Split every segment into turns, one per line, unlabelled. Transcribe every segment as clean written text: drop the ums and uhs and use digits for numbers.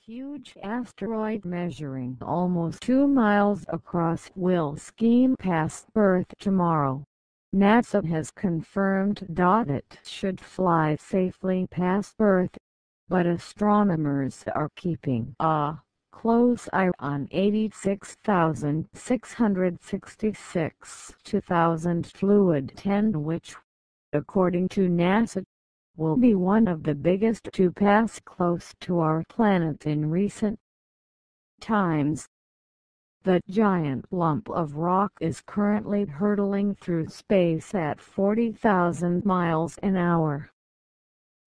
huge asteroid measuring almost 2 miles across will skim past Earth tomorrow. NASA has confirmed it should fly safely past Earth, but astronomers are keeping a close eye on 86,666 2000 Fluid 10, which, according to NASA, will be one of the biggest to pass close to our planet in recent times. The giant lump of rock is currently hurtling through space at 40,000 miles an hour.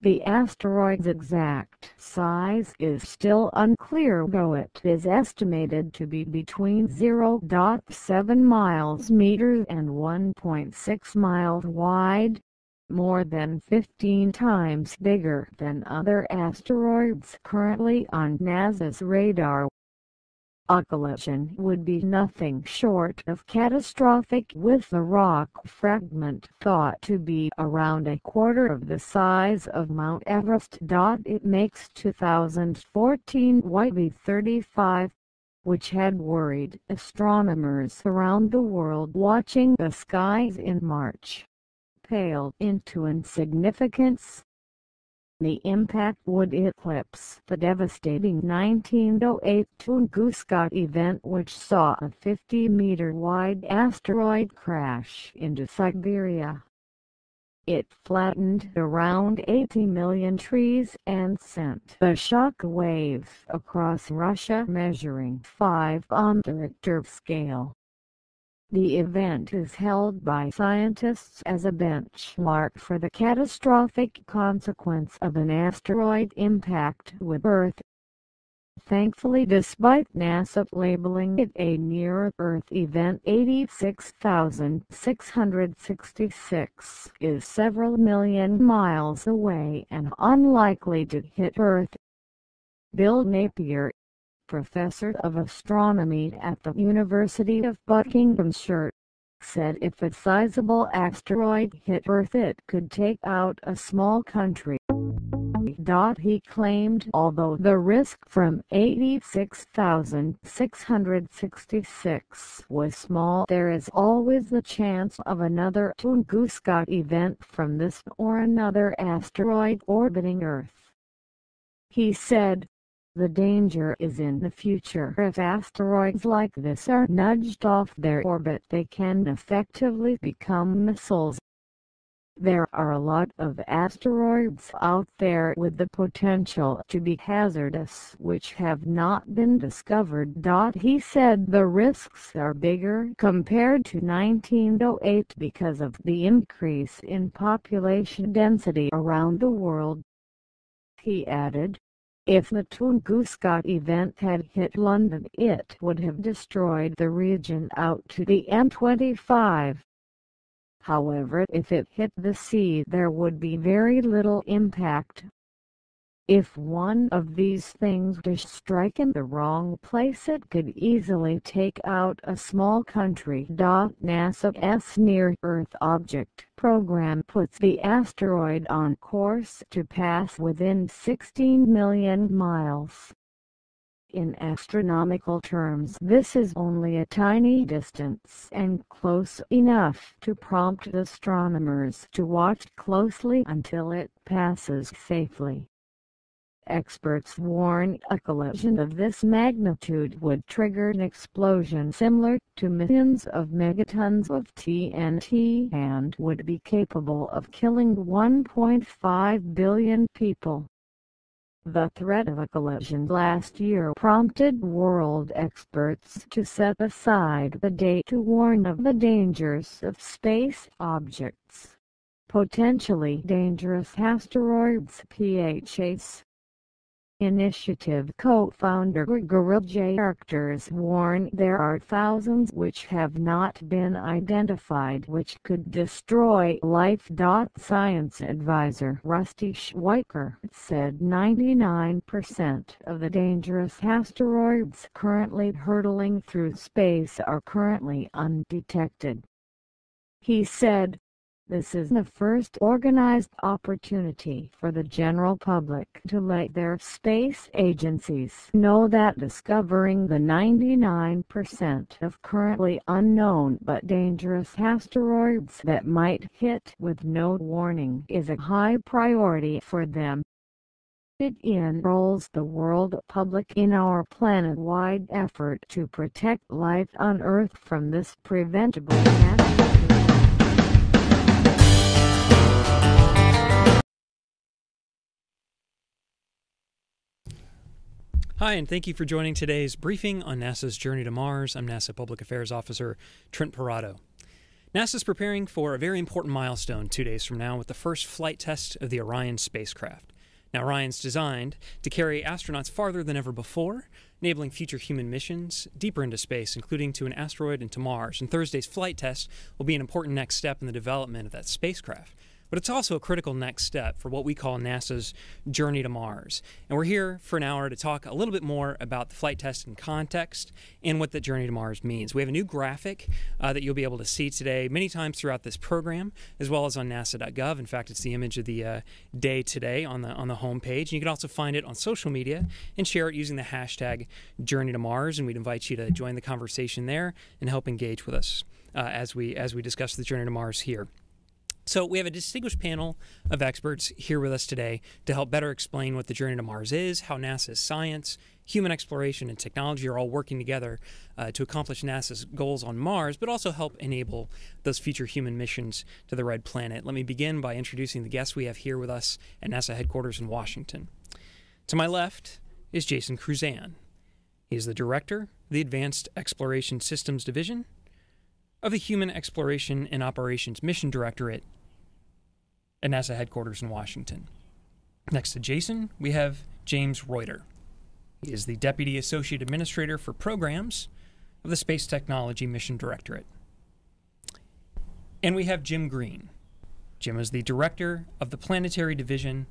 The asteroid's exact size is still unclear, though it is estimated to be between 0.7 miles meters and 1.6 miles wide, more than 15 times bigger than other asteroids currently on NASA's radar. A collision would be nothing short of catastrophic, with the rock fragment thought to be around a quarter of the size of Mount Everest. It makes 2014 YB35, which had worried astronomers around the world watching the skies in March, pale into insignificance. The impact would eclipse the devastating 1908 Tunguska event, which saw a 50-meter-wide asteroid crash into Siberia. It flattened around 80 million trees and sent a shock wave across Russia measuring 5 on the Richter scale. The event is held by scientists as a benchmark for the catastrophic consequence of an asteroid impact with Earth. Thankfully, despite NASA labeling it a near-Earth event, 86,666 is several million miles away and unlikely to hit Earth. Bill Napier, professor of astronomy at the University of Buckinghamshire, said if a sizable asteroid hit Earth it could take out a small country. He claimed although the risk from 86,666 was small, there is always the chance of another Tunguska event from this or another asteroid orbiting Earth. He said, "The danger is in the future. If asteroids like this are nudged off their orbit, they can effectively become missiles. There are a lot of asteroids out there with the potential to be hazardous which have not been discovered." He said the risks are bigger compared to 1908 because of the increase in population density around the world. He added, "If the Tunguska event had hit London, it would have destroyed the region out to the M25. However, if it hit the sea, there would be very little impact. If one of these things does strike in the wrong place, it could easily take out a small country." NASA's Near-Earth Object Program puts the asteroid on course to pass within 16 million miles. In astronomical terms, this is only a tiny distance and close enough to prompt astronomers to watch closely until it passes safely. Experts warn a collision of this magnitude would trigger an explosion similar to millions of megatons of TNT and would be capable of killing 1.5 billion people. The threat of a collision last year prompted world experts to set aside the date to warn of the dangers of space objects, potentially dangerous asteroids. PHA's Initiative co-founder Gregory J. warned there are thousands which have not been identified which could destroy life. Science advisor Rusty Schweiker said 99% of the dangerous asteroids currently hurtling through space are currently undetected. He said, This is the first organized opportunity for the general public to let their space agencies know that discovering the 99% of currently unknown but dangerous asteroids that might hit with no warning is a high priority for them. It enrolls the world public in our planet-wide effort to protect life on Earth from this preventable catastrophe.
Hi, and thank you for joining today's briefing on NASA's journey to Mars. I'm NASA Public Affairs Officer Trent Parado. NASA's preparing for a very important milestone 2 days from now with the first flight test of the Orion spacecraft. Now, Orion's designed to carry astronauts farther than ever before, enabling future human missions deeper into space, including to an asteroid and to Mars. And Thursday's flight test will be an important next step in the development of that spacecraft. But it's also a critical next step for what we call NASA's journey to Mars. And we're here for an hour to talk a little bit more about the flight test in context and what the journey to Mars means. We have a new graphic that you'll be able to see today many times throughout this program, as well as on nasa.gov. In fact, it's the image of the day today on the homepage. And you can also find it on social media and share it using the hashtag Journey to Mars. And we'd invite you to join the conversation there and help engage with us as we discuss the journey to Mars here. So we have a distinguished panel of experts here with us today to help better explain what the journey to Mars is, how NASA's science, human exploration, and technology are all working together to accomplish NASA's goals on Mars, but also help enable those future human missions to the Red Planet. Let me begin by introducing the guests we have here with us at NASA headquarters in Washington. To my left is Jason Cruzan. He is the Director of the Advanced Exploration Systems Division of the Human Exploration and Operations Mission Directorate at NASA headquarters in Washington. Next to Jason, we have James Reuter. He is the Deputy Associate Administrator for Programs of the Space Technology Mission Directorate. And we have Jim Green. Jim is the Director of the Planetary Division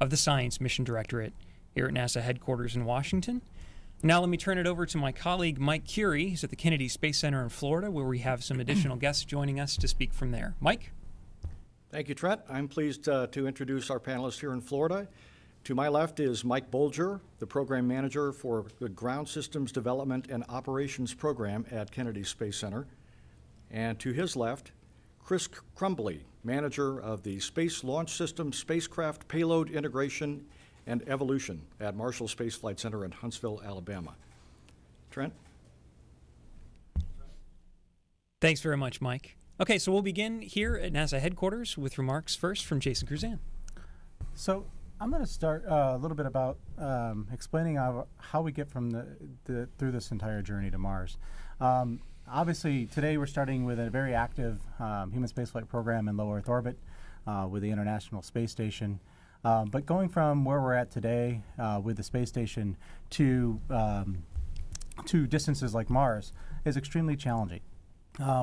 of the Science Mission Directorate here at NASA headquarters in Washington. Now let me turn it over to my colleague Mike Curie. He's at the Kennedy Space Center in Florida, where we have some additional guests joining us to speak from there. Mike?
Thank you, Trent. I'm pleased to introduce our panelists here in Florida. To my left is Mike Bolger, the Program Manager for the Ground Systems Development and Operations Program at Kennedy Space Center. And to his left, Chris Crumbly, Manager of the Space Launch System Spacecraft Payload Integration and Evolution at Marshall Space Flight Center in Huntsville, Alabama. Trent?
Thanks very much, Mike. Okay, so we'll begin here at NASA headquarters with remarks first from Jason Cruzan.
So I'm going to start a little bit about explaining how we get from through this entire journey to Mars. Obviously, today we're starting with a very active human spaceflight program in low Earth orbit with the International Space Station. But going from where we're at today with the space station to distances like Mars is extremely challenging.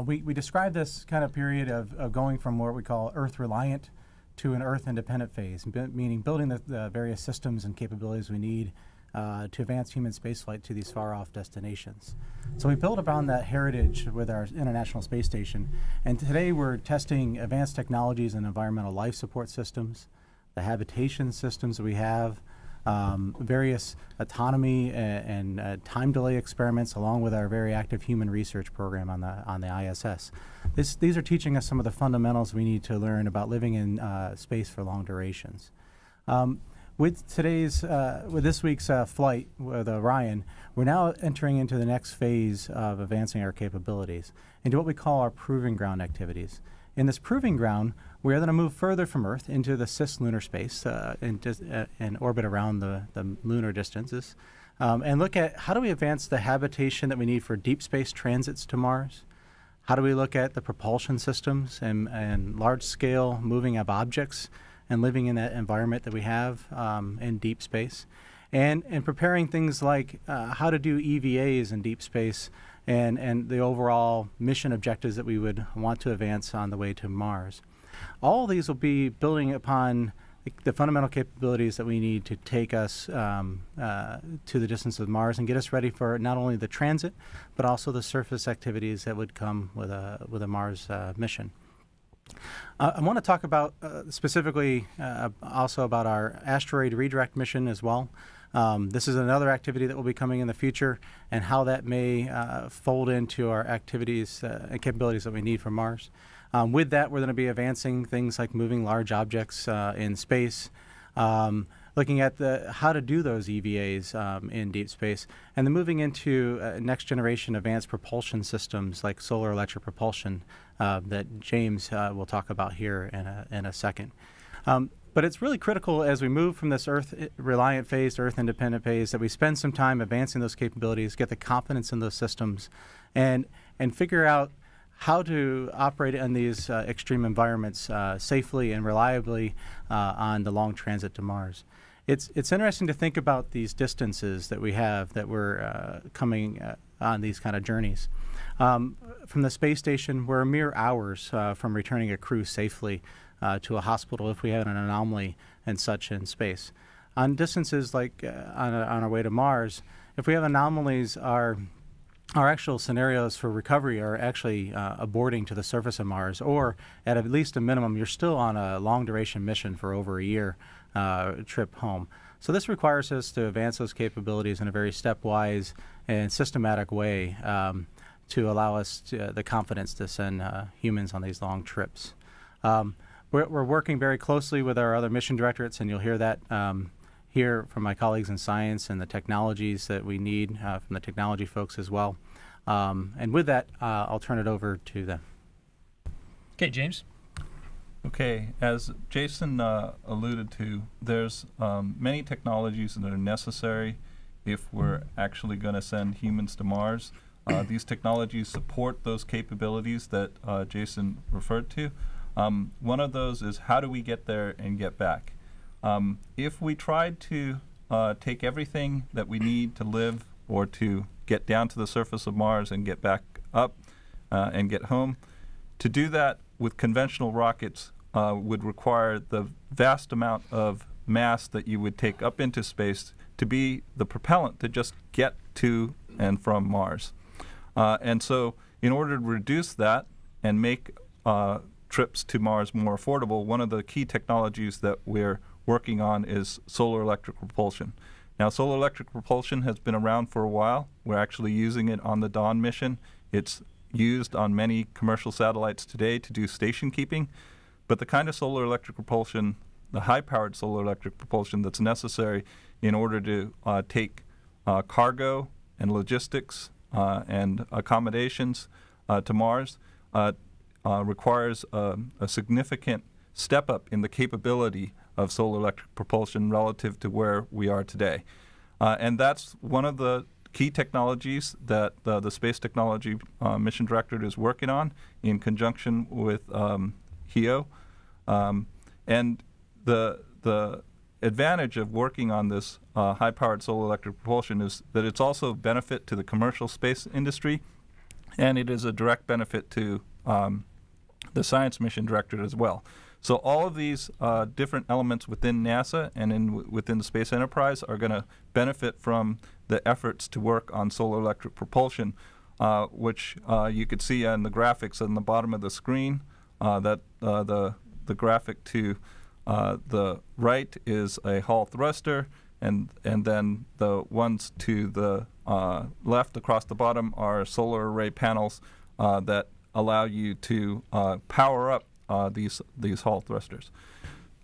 We describe this kind of period of going from what we call Earth-reliant to an Earth-independent phase, meaning building the various systems and capabilities we need to advance human spaceflight to these far-off destinations. So we build upon that heritage with our International Space Station, and today we're testing advanced technologies and environmental life support systems, the habitation systems that we have, various autonomy and time delay experiments, along with our very active human research program on the ISS. These are teaching us some of the fundamentals we need to learn about living in space for long durations. With this week's flight with Orion, we're now entering into the next phase of advancing our capabilities into what we call our proving ground activities. In this proving ground, we are going to move further from Earth into the cislunar space and orbit around the lunar distances and look at how do we advance the habitation that we need for deep space transits to Mars? How do we look at the propulsion systems and large-scale moving of objects and living in that environment that we have in deep space? And preparing things like how to do EVAs in deep space and the overall mission objectives that we would want to advance on the way to Mars. All these will be building upon the fundamental capabilities that we need to take us to the distance of Mars and get us ready for not only the transit, but also the surface activities that would come with a Mars mission. I want to talk about specifically also about our asteroid redirect mission as well. This is another activity that will be coming in the future, and how that may fold into our activities and capabilities that we need for Mars. With that, we're going to be advancing things like moving large objects in space, looking at how to do those EVAs in deep space, and then moving into next generation advanced propulsion systems like solar electric propulsion that James will talk about here in a second. But it's really critical as we move from this Earth-reliant phase to Earth-independent phase that we spend some time advancing those capabilities, get the confidence in those systems, and figure out how to operate in these extreme environments safely and reliably on the long transit to Mars. It's interesting to think about these distances that we have that we're coming on these kind of journeys. From the space station, we're mere hours from returning a crew safely to a hospital if we have an anomaly and such in space. On distances like on our way to Mars, if we have anomalies, our actual scenarios for recovery are actually aborting to the surface of Mars, or at least a minimum, you're still on a long-duration mission for over a year trip home. So this requires us to advance those capabilities in a very stepwise and systematic way to allow us the confidence to send humans on these long trips. We're working very closely with our other mission directorates, and you'll hear that here from my colleagues in science and the technologies that we need from the technology folks as well. And with that, I'll turn it over to them.
Okay, James.
Okay, as Jason alluded to, there's many technologies that are necessary if we're actually going to send humans to Mars. These technologies support those capabilities that Jason referred to. One of those is, how do we get there and get back? If we tried to take everything that we need to live or to get down to the surface of Mars and get back up and get home, to do that with conventional rockets would require the vast amount of mass that you would take up into space to be the propellant to just get to and from Mars. And so in order to reduce that and make trips to Mars more affordable, one of the key technologies that we're working on is solar electric propulsion. Now, solar electric propulsion has been around for a while. We're actually using it on the Dawn mission. It's used on many commercial satellites today to do station keeping. But the kind of solar electric propulsion, the high-powered solar electric propulsion that's necessary in order to take cargo and logistics and accommodations to Mars requires a significant step up in the capability of solar electric propulsion relative to where we are today. And that's one of the key technologies that the Space Technology Mission Directorate is working on in conjunction with HEO. And the advantage of working on this high-powered solar electric propulsion is that it's also a benefit to the commercial space industry, and it is a direct benefit to the Science Mission Directorate as well. So all of these different elements within NASA and within the space enterprise are going to benefit from the efforts to work on solar electric propulsion, which you could see on the graphics on the bottom of the screen. That the graphic to the right is a Hall thruster, and then the ones to the left across the bottom are solar array panels that allow you to power up these Hall thrusters.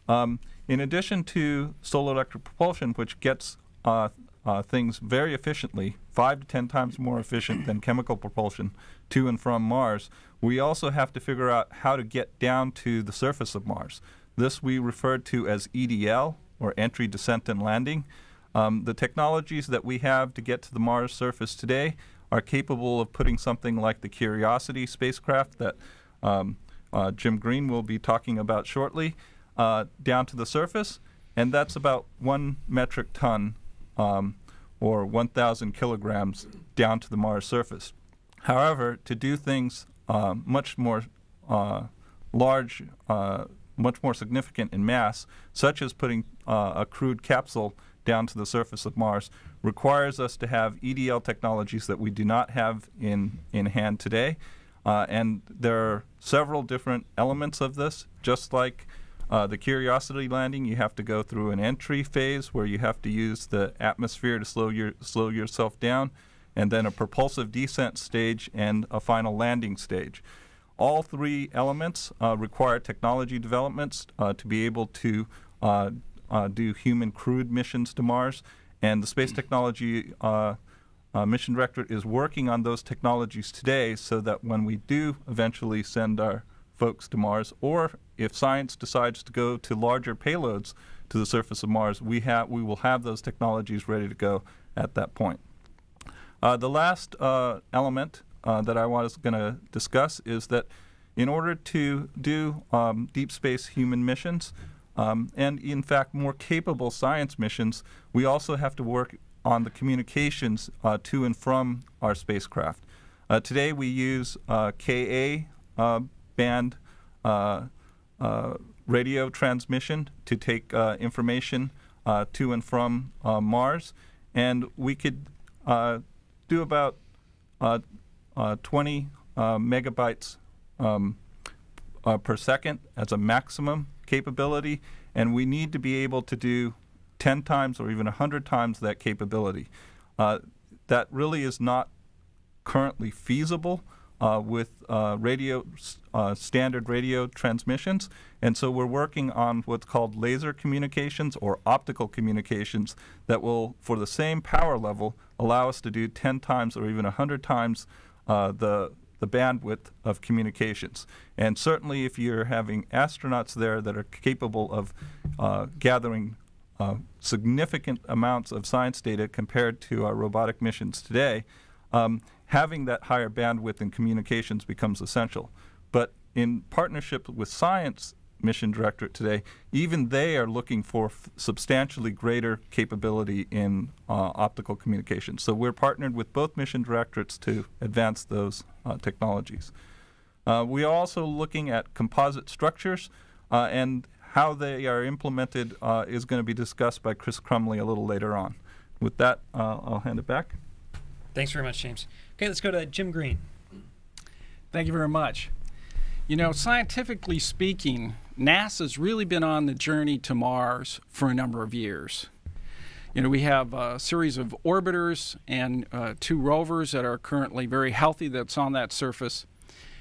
In addition to solar electric propulsion, which gets things very efficiently, 5 to 10 times more efficient than chemical propulsion to and from Mars, we also have to figure out how to get down to the surface of Mars. This we referred to as EDL, or entry, descent, and landing. The technologies that we have to get to the Mars surface today are capable of putting something like the Curiosity spacecraft that Jim Green will be talking about shortly down to the surface, and that's about 1 metric ton or 1,000 kilograms down to the Mars surface. However, to do things much more large, much more significant in mass, such as putting a crewed capsule down to the surface of Mars, requires us to have EDL technologies that we do not have in hand today. And there are several different elements of this. Just like the Curiosity landing, you have to go through an entry phase where you have to use the atmosphere to slow yourself down, and then a propulsive descent stage and a final landing stage. All three elements require technology developments to be able to do human crewed missions to Mars, and the Space Technology Mission Directorate is working on those technologies today so that when we do eventually send our folks to Mars, or if science decides to go to larger payloads to the surface of Mars, we will have those technologies ready to go at that point. The last element that I was going to discuss is that in order to do deep space human missions, and in fact more capable science missions, we also have to work on the communications to and from our spacecraft. Today we use Ka band radio transmission to take information to and from Mars, and we could do about 20 megabytes per second as a maximum capability, and we need to be able to do 10 times or even 100 times that capability. That really is not currently feasible with standard radio transmissions, and so we're working on what's called laser communications or optical communications that will, for the same power level, allow us to do 10 times or even 100 times the bandwidth of communications. And certainly if you're having astronauts there that are capable of gathering significant amounts of science data compared to our robotic missions today, having that higher bandwidth in communications becomes essential. But in partnership with Science Mission Directorate today, even they are looking for substantially greater capability in optical communications. So we're partnered with both mission directorates to advance those technologies. We are also looking at composite structures, and how they are implemented is going to be discussed by Chris Crumley a little later on. With that, I'll hand it back.
Thanks very much, James. Okay, let's go to Jim Green.
Thank you very much. You know, scientifically speaking, NASA's really been on the journey to Mars for a number of years. You know, we have a series of orbiters and 2 rovers that are currently very healthy that's on that surface.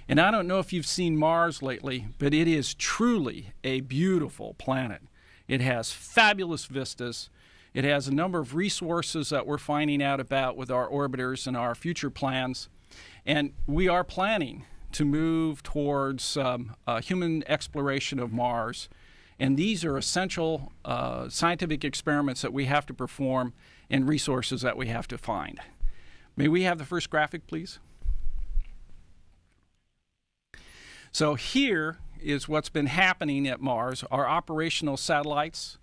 And I don't know if you've seen Mars lately, but it is truly a beautiful planet. It has fabulous vistas. It has a number of resources that we're finding out about with our orbiters and our future plans. And we are planning to move towards human exploration of Mars. And these are essential scientific experiments that we have to perform and resources that we have to find. May we have the first graphic, please? So here is what's been happening at Mars. Our operational satellites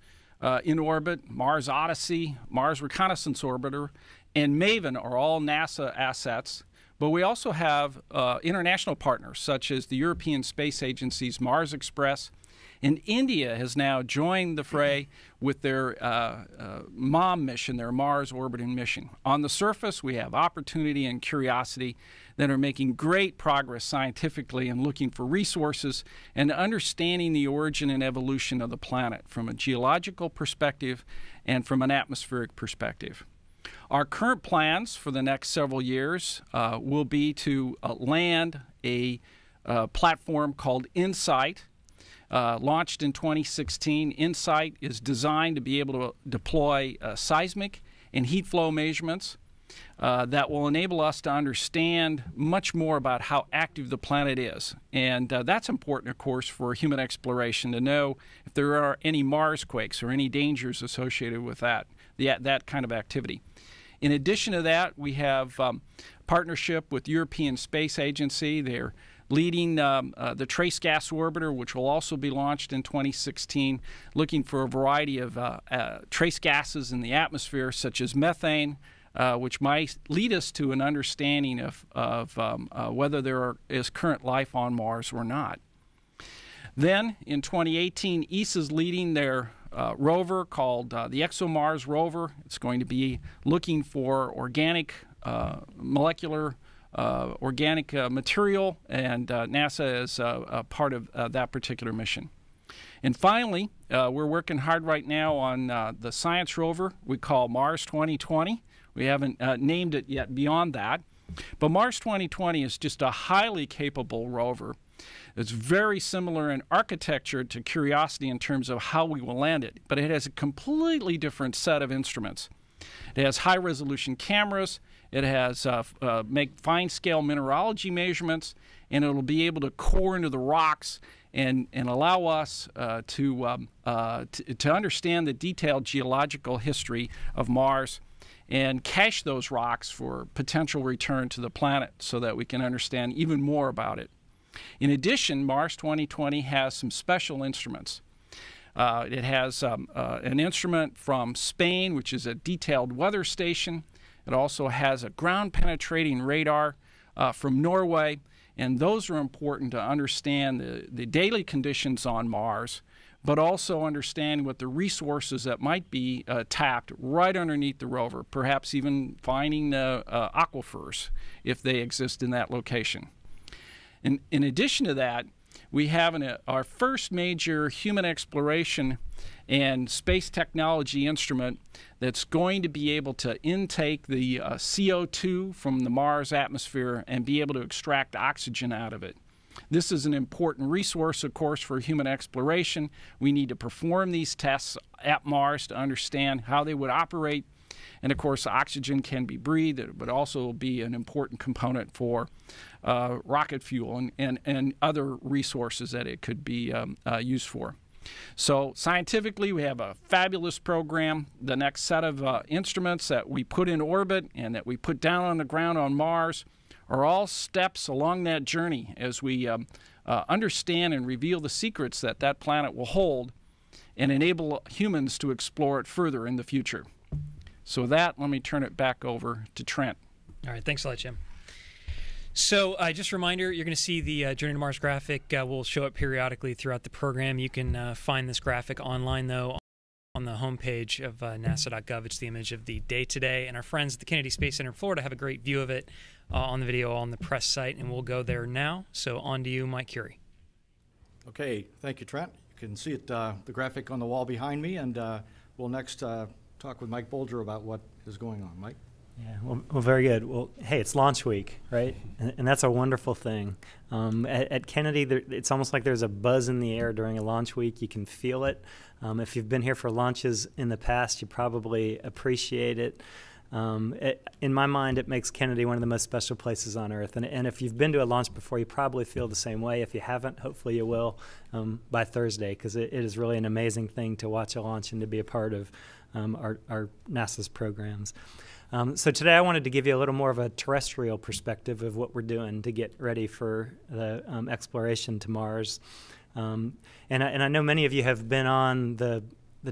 in orbit, Mars Odyssey, Mars Reconnaissance Orbiter, and MAVEN are all NASA assets. But we also have international partners, such as the European Space Agency's Mars Express, and India has now joined the fray with their MOM mission, their Mars orbiting mission. On the surface, we have Opportunity and Curiosity that are making great progress scientifically in looking for resources and understanding the origin and evolution of the planet from a geological perspective and from an atmospheric perspective. Our current plans for the next several years will be to land a platform called InSight, launched in 2016. InSight is designed to be able to deploy seismic and heat flow measurements that will enable us to understand much more about how active the planet is. And that's important, of course, for human exploration, to know if there are any Mars quakes or any dangers associated with that kind of activity. In addition to that, we have partnership with European Space Agency. They're leading the Trace Gas Orbiter, which will also be launched in 2016, looking for a variety of trace gases in the atmosphere, such as methane, which might lead us to an understanding of whether there is current life on Mars or not. Then, in 2018, ESA's leading their rover called the ExoMars rover. It's going to be looking for organic molecular organic material, and NASA is a part of that particular mission. And finally, we're working hard right now on the science rover we call Mars 2020. We haven't named it yet beyond that. But Mars 2020 is just a highly capable rover. It's very similar in architecture to Curiosity in terms of how we will land it, but it has a completely different set of instruments. It has high-resolution cameras, it has make fine-scale mineralogy measurements, and it'll be able to core into the rocks and allow us to understand the detailed geological history of Mars and cache those rocks for potential return to the planet so that we can understand even more about it. In addition, Mars 2020 has some special instruments. It has an instrument from Spain, which is a detailed weather station. It also has a ground-penetrating radar from Norway, and those are important to understand the daily conditions on Mars, but also understand what the resources that might be tapped right underneath the rover, perhaps even finding aquifers if they exist in that location. In addition to that, we have our first major human exploration and space technology instrument that's going to be able to intake the CO2 from the Mars atmosphere and be able to extract oxygen out of it. This is an important resource, of course, for human exploration. We need to perform these tests at Mars to understand how they would operate. And of course, oxygen can be breathed. It would also be an important component for rocket fuel and other resources that it could be used for. So scientifically, we have a fabulous program. The next set of instruments that we put in orbit and that we put down on the ground on Mars are all steps along that journey as we understand and reveal the secrets that that planet will hold and enable humans to explore it further in the future. So with that, let me turn it back over to Trent.
All right, thanks a lot, Jim. So just a reminder, you're going to see the Journey to Mars graphic will show up periodically throughout the program. You can find this graphic online, though, on the homepage of nasa.gov. It's the image of the day today, and our friends at the Kennedy Space Center in Florida have a great view of it on the video on the press site, and we'll go there now. So on to you, Mike Curie.
Okay, thank you, Trent. You can see it, the graphic on the wall behind me, and we'll next talk with Mike Bolger about what is going on. Mike?
Yeah, well, very good. Well, hey, it's launch week, right? And that's a wonderful thing. At Kennedy, it's almost like there's a buzz in the air during a launch week. You can feel it. If you've been here for launches in the past, you probably appreciate it. In my mind, it makes Kennedy one of the most special places on Earth. And if you've been to a launch before, you probably feel the same way. If you haven't, hopefully you will by Thursday, because it is really an amazing thing to watch a launch and to be a part of our NASA's programs. So today I wanted to give you a little more of a terrestrial perspective of what we're doing to get ready for the exploration to Mars. And I know many of you have been on the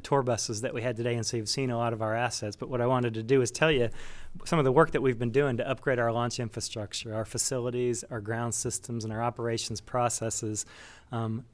tour buses that we had today, and so you've seen a lot of our assets. But what I wanted to do is tell you some of the work that we've been doing to upgrade our launch infrastructure, our facilities, our ground systems, and our operations processes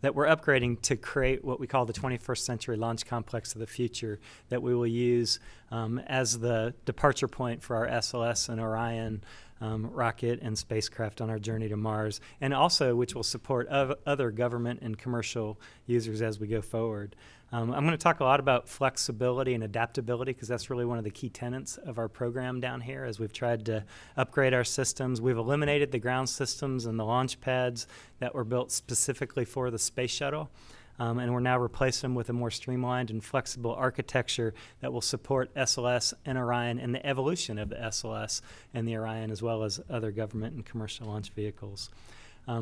that we're upgrading to create what we call the 21st century launch complex of the future that we will use as the departure point for our SLS and Orion rocket and spacecraft on our journey to Mars, and also which will support other government and commercial users as we go forward. I'm going to talk a lot about flexibility and adaptability because that's really one of the key tenets of our program down here as we've tried to upgrade our systems. We've eliminated the ground systems and the launch pads that were built specifically for the space shuttle, and we're now replacing them with a more streamlined and flexible architecture that will support SLS and Orion and the evolution of the SLS and the Orion as well as other government and commercial launch vehicles.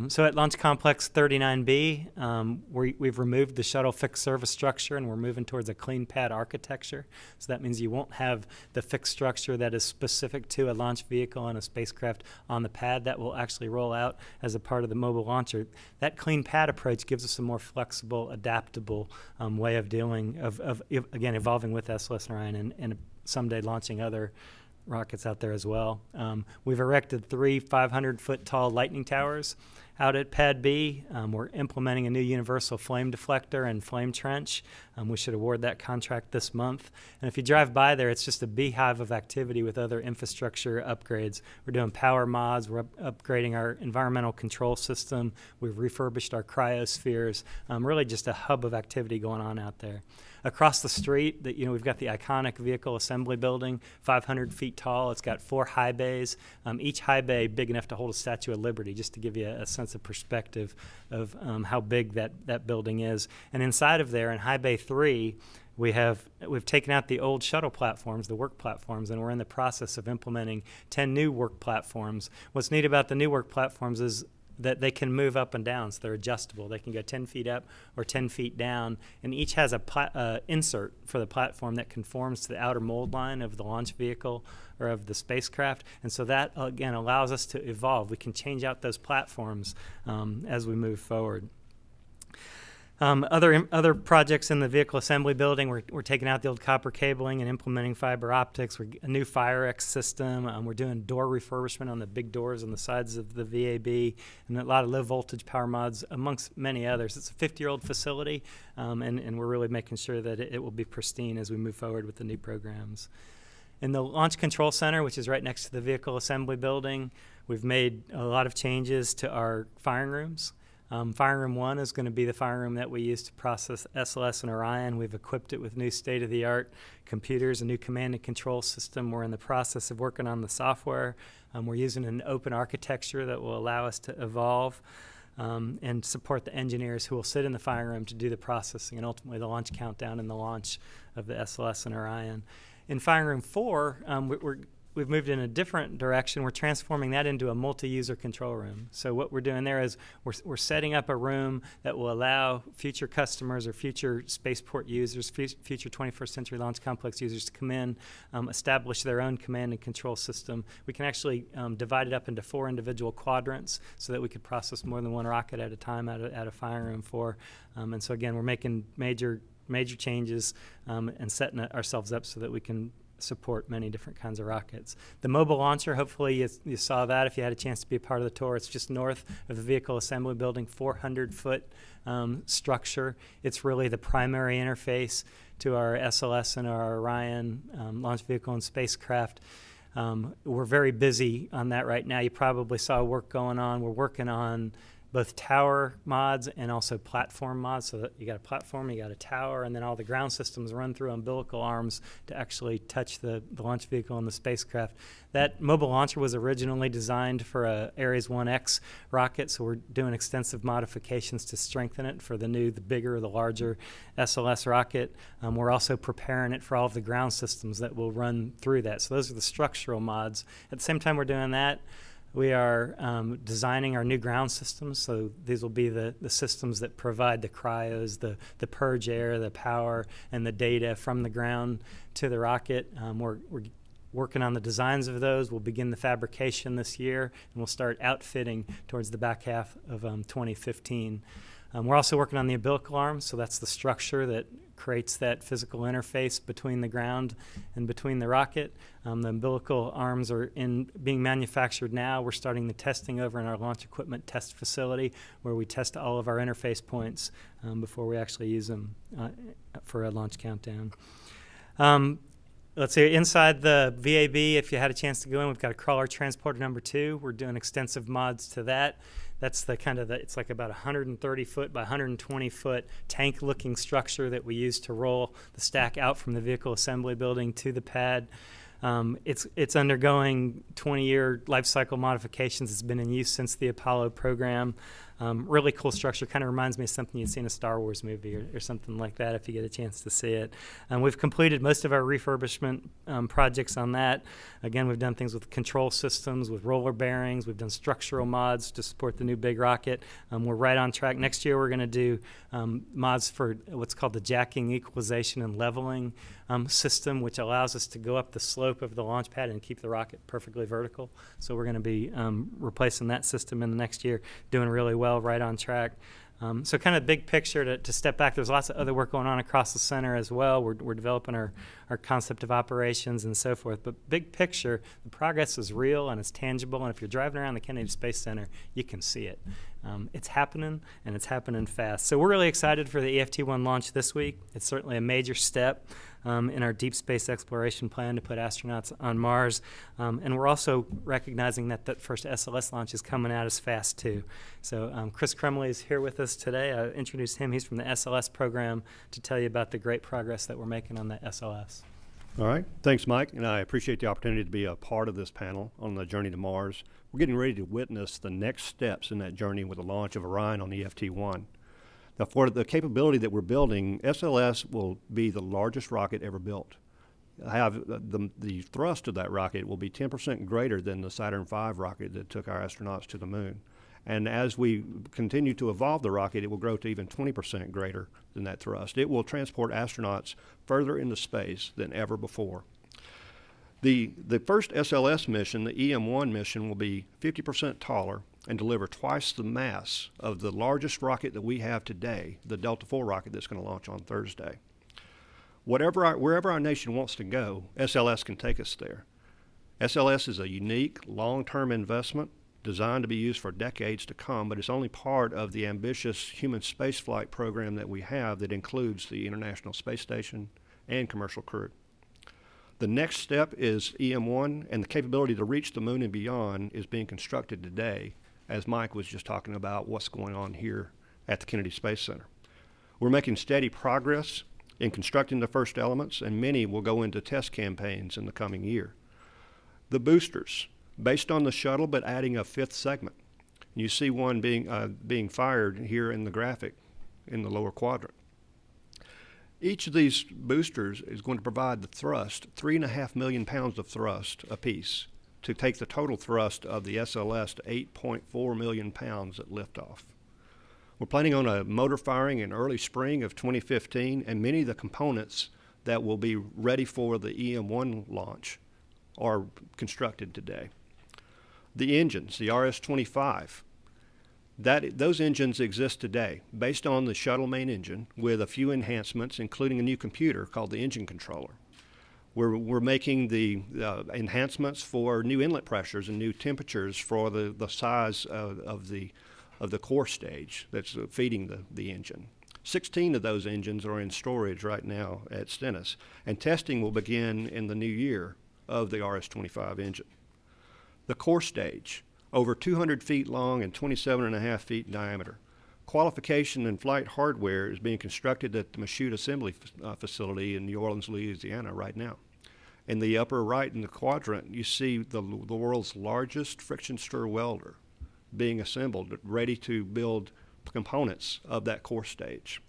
So at Launch Complex 39B, we've removed the shuttle fixed service structure and we're moving towards a clean pad architecture. So that means you won't have the fixed structure that is specific to a launch vehicle and a spacecraft on the pad that will actually roll out as a part of the mobile launcher. That clean pad approach gives us a more flexible, adaptable way of dealing, again, evolving with SLS and Orion and someday launching other rockets out there as well. We've erected 3 500-foot tall lightning towers Out at Pad B, we're implementing a new universal flame deflector and flame trench. We should award that contract this month. And if you drive by there, it's just a beehive of activity with other infrastructure upgrades. We're doing power mods, we're upgrading our environmental control system, we've refurbished our cryospheres, really just a hub of activity going on out there. Across the street, we've got the iconic vehicle assembly building, 500 feet tall. It's got 4 high bays, each high bay big enough to hold a Statue of Liberty, just to give you a sense of perspective of how big that building is. And inside of there, in high bay 3, we've taken out the old shuttle platforms, the work platforms, and we're in the process of implementing 10 new work platforms. What's neat about the new work platforms is that they can move up and down, so they're adjustable. They can go 10 feet up or 10 feet down, and each has a insert for the platform that conforms to the outer mold line of the launch vehicle or of the spacecraft, and so that, again, allows us to evolve. We can change out those platforms as we move forward. Other projects in the vehicle assembly building, we're taking out the old copper cabling and implementing fiber optics. A new FireX system. We're doing door refurbishment on the big doors on the sides of the VAB, and a lot of low voltage power mods, amongst many others. It's a 50-year-old facility, and we're really making sure that it will be pristine as we move forward with the new programs. In the Launch Control Center, which is right next to the vehicle assembly building, we've made a lot of changes to our firing rooms. Firing Room 1 is going to be the firing room that we use to process SLS and Orion. We've equipped it with new state-of-the-art computers, a new command and control system. We're in the process of working on the software. We're using an open architecture that will allow us to evolve and support the engineers who will sit in the firing room to do the processing and ultimately the launch countdown and the launch of the SLS and Orion. In Firing Room 4, we've moved in a different direction. We're transforming that into a multi-user control room. So what we're doing there is we're setting up a room that will allow future customers or future spaceport users, future 21st Century Launch Complex users to come in, establish their own command and control system. We can actually divide it up into 4 individual quadrants so that we could process more than 1 rocket at a time at a Firing Room 4. And so again, we're making major changes and setting ourselves up so that we can support many different kinds of rockets. The mobile launcher, hopefully you saw that if you had a chance to be a part of the tour. It's just north of the vehicle assembly building, 400-foot structure. It's really the primary interface to our SLS and our Orion launch vehicle and spacecraft. We're very busy on that right now. You probably saw work going on. We're working on both tower mods and also platform mods, so that you got a platform, you got a tower, and then all the ground systems run through umbilical arms to actually touch the launch vehicle and the spacecraft. That mobile launcher was originally designed for a Ares 1X rocket, so we're doing extensive modifications to strengthen it for the bigger, the larger SLS rocket. We're also preparing it for all of the ground systems that will run through that. So those are the structural mods. At the same time we're doing that, we are designing our new ground systems, so these will be the systems that provide the cryos, the purge air, the power, and the data from the ground to the rocket. We're working on the designs of those. We'll begin the fabrication this year, and we'll start outfitting towards the back half of 2015. We're also working on the umbilical arms, so that's the structure that creates that physical interface between the ground and between the rocket. The umbilical arms are being manufactured now. We're starting the testing over in our launch equipment test facility, where we test all of our interface points before we actually use them for a launch countdown. Let's see, inside the VAB, if you had a chance to go in, we've got a crawler transporter number 2. We're doing extensive mods to that. That's it's like about 130-foot by 120-foot tank-looking structure that we use to roll the stack out from the vehicle assembly building to the pad. It's undergoing 20-year life cycle modifications. It's been in use since the Apollo program. Really cool structure. Kind of reminds me of something you'd see in a Star Wars movie or something like that if you get a chance to see it. We've completed most of our refurbishment projects on that. Again, we've done things with control systems, with roller bearings. We've done structural mods to support the new big rocket. We're right on track. Next year we're going to do mods for what's called the jacking, equalization, and leveling system, which allows us to go up the slope of the launch pad and keep the rocket perfectly vertical. So we're going to be replacing that system in the next year, doing really well, right on track. So kind of big picture to step back, there's lots of other work going on across the center as well. We're developing our concept of operations and so forth. But big picture, the progress is real and it's tangible. And if you're driving around the Kennedy Space Center, you can see it. It's happening, and it's happening fast. So we're really excited for the EFT-1 launch this week. It's certainly a major step in our deep space exploration plan to put astronauts on Mars. And we're also recognizing that that first SLS launch is coming out as fast, too. So Chris Crumley is here with us today. I introduced him. He's from the SLS program to tell you about the great progress that we're making on the SLS.
All right. Thanks, Mike. And I appreciate the opportunity to be a part of this panel on the journey to Mars. We're getting ready to witness the next steps in that journey with the launch of Orion on EFT-1. Now, for the capability that we're building, SLS will be the largest rocket ever built. The thrust of that rocket will be 10% greater than the Saturn V rocket that took our astronauts to the moon. And as we continue to evolve the rocket, it will grow to even 20% greater than that thrust. It will transport astronauts further into space than ever before. The first SLS mission, the EM-1 mission, will be 50% taller and deliver twice the mass of the largest rocket that we have today, the Delta IV rocket that's going to launch on Thursday. Wherever our nation wants to go, SLS can take us there. SLS is a unique, long-term investment designed to be used for decades to come, but it's only part of the ambitious human spaceflight program that we have that includes the International Space Station and commercial crew. The next step is EM-1, and the capability to reach the moon and beyond is being constructed today, as Mike was just talking about what's going on here at the Kennedy Space Center. We're making steady progress in constructing the first elements, and many will go into test campaigns in the coming year. The boosters, based on the shuttle, but adding a fifth segment. You see one being fired here in the graphic in the lower quadrant. Each of these boosters is going to provide the thrust, 3.5 million pounds of thrust apiece, to take the total thrust of the SLS to 8.4 million pounds at liftoff. We're planning on a motor firing in early spring of 2015, and many of the components that will be ready for the EM-1 launch are constructed today. The engines, the RS-25, those engines exist today based on the shuttle main engine with a few enhancements, including a new computer called the engine controller. We're making the enhancements for new inlet pressures and new temperatures for the size of the core stage that's feeding the engine. 16 of those engines are in storage right now at Stennis, and testing will begin in the new year of the RS-25 engine. The core stage, over 200 feet long and 27.5 feet in diameter. Qualification and flight hardware is being constructed at the Michoud Assembly Facility in New Orleans, Louisiana right now. In the upper right in the quadrant, you see the world's largest friction stir welder being assembled, ready to build components of that core stage.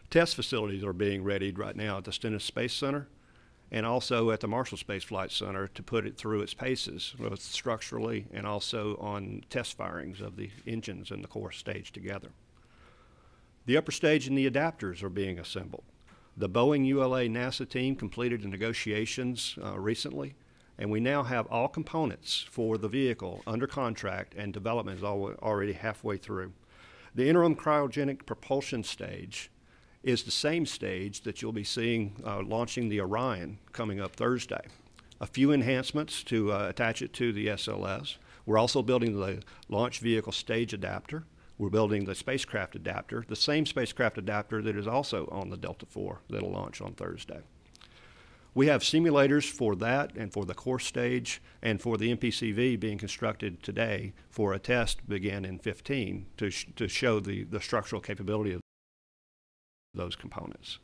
Test facilities are being readied right now at the Stennis Space Center and also at the Marshall Space Flight Center to put it through its paces, both structurally and also on test firings of the engines and the core stage together. The upper stage and the adapters are being assembled. The Boeing ULA NASA team completed the negotiations recently, and we now have all components for the vehicle under contract, and development is already halfway through. The interim cryogenic propulsion stage is the same stage that you'll be seeing launching the Orion coming up Thursday. A few enhancements to attach it to the SLS. We're also building the launch vehicle stage adapter. We're building the spacecraft adapter, the same spacecraft adapter that is also on the Delta IV that'll launch on Thursday. We have simulators for that and for the core stage and for the MPCV being constructed today for a test to begin in 2015 to show the structural capability of those components.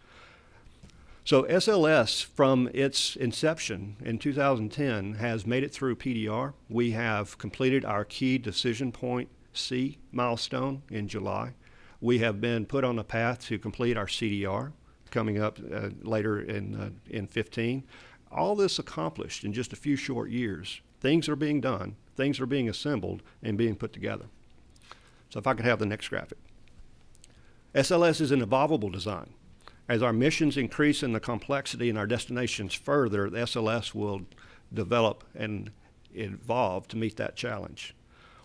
So SLS, from its inception in 2010, has made it through PDR. We have completed our key decision point C milestone in July. We have been put on a path to complete our CDR coming up later in 15. All this accomplished in just a few short years. Things are being done, things are being assembled and being put together. So if I could have the next graphic. SLS is an evolvable design. As our missions increase in the complexity and our destinations further, the SLS will develop and evolve to meet that challenge.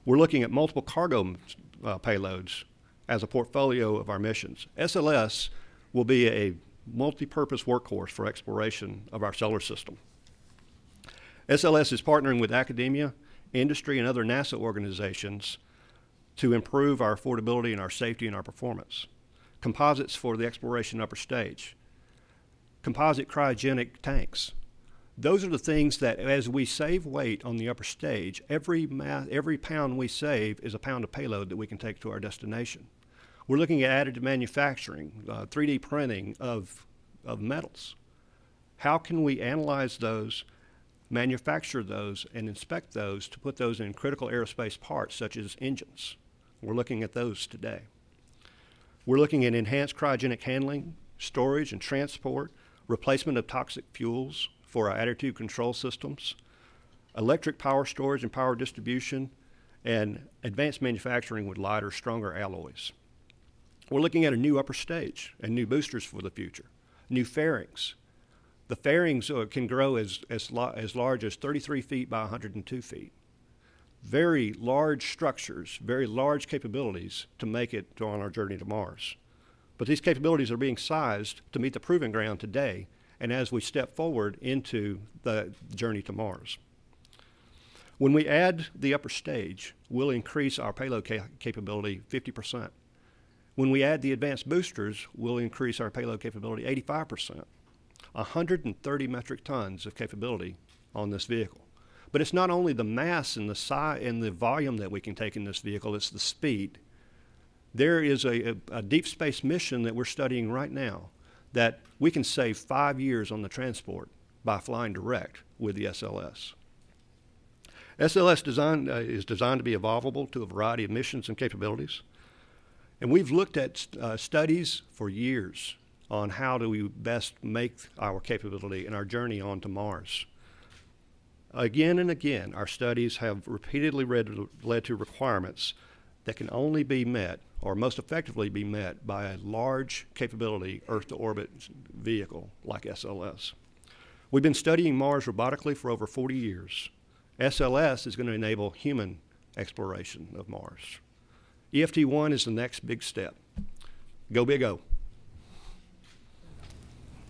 We're looking at multiple cargo payloads as a portfolio of our missions. SLS will be a multi-purpose workhorse for exploration of our solar system. SLS is partnering with academia, industry, and other NASA organizations to improve our affordability and our safety and our performance. Composites for the exploration upper stage. Composite cryogenic tanks. Those are the things that as we save weight on the upper stage, every pound we save is a pound of payload that we can take to our destination. We're looking at additive manufacturing, 3D printing of metals. How can we analyze those, manufacture those, and inspect those to put those in critical aerospace parts such as engines? We're looking at those today. We're looking at enhanced cryogenic handling, storage and transport, replacement of toxic fuels for our attitude control systems, electric power storage and power distribution, and advanced manufacturing with lighter, stronger alloys. We're looking at a new upper stage and new boosters for the future, new fairings. The fairings can grow as large as 33 feet by 102 feet. Very large structures, very large capabilities to make it on our journey to Mars. But these capabilities are being sized to meet the proving ground today and as we step forward into the journey to Mars. When we add the upper stage, we'll increase our payload capability 50%. When we add the advanced boosters, we'll increase our payload capability 85%. 130 metric tons of capability on this vehicle. But it's not only the mass and the size and the volume that we can take in this vehicle, it's the speed. There is a deep space mission that we're studying right now that we can save 5 years on the transport by flying direct with the SLS. SLS is designed to be evolvable to a variety of missions and capabilities. And we've looked at studies for years on how do we best make our capability and our journey onto Mars. Again and again, our studies have repeatedly led to requirements that can only be met or most effectively be met by a large capability Earth-to-orbit vehicle like SLS. We've been studying Mars robotically for over 40 years. SLS is going to enable human exploration of Mars. EFT-1 is the next big step. Go big O.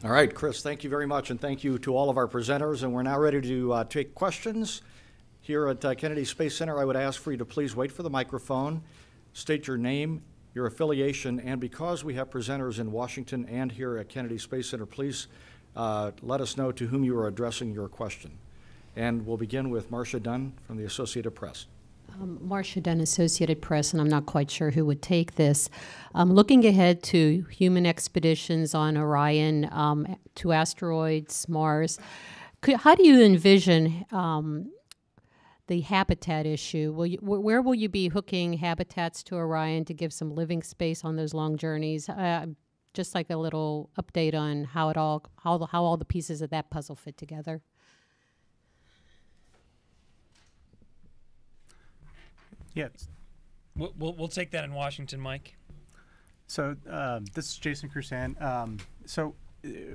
All right, Chris, thank you very much, and thank you to all of our presenters. And we're now ready to take questions. Here at Kennedy Space Center, I would ask for you to please wait for the microphone, state your name, your affiliation, and because we have presenters in Washington and here at Kennedy Space Center, please let us know to whom you are addressing your question. And we'll begin with Marcia Dunn from the Associated Press.
Marcia Dunn, Associated Press, and I'm not quite sure who would take this. Looking ahead to human expeditions on Orion, to asteroids, Mars, how do you envision the habitat issue? Where will you be hooking habitats to Orion to give some living space on those long journeys? Just like a little update on how all the pieces of that puzzle fit together.
Yes.
We'll take that in Washington, Mike.
So this is Jason Crusan.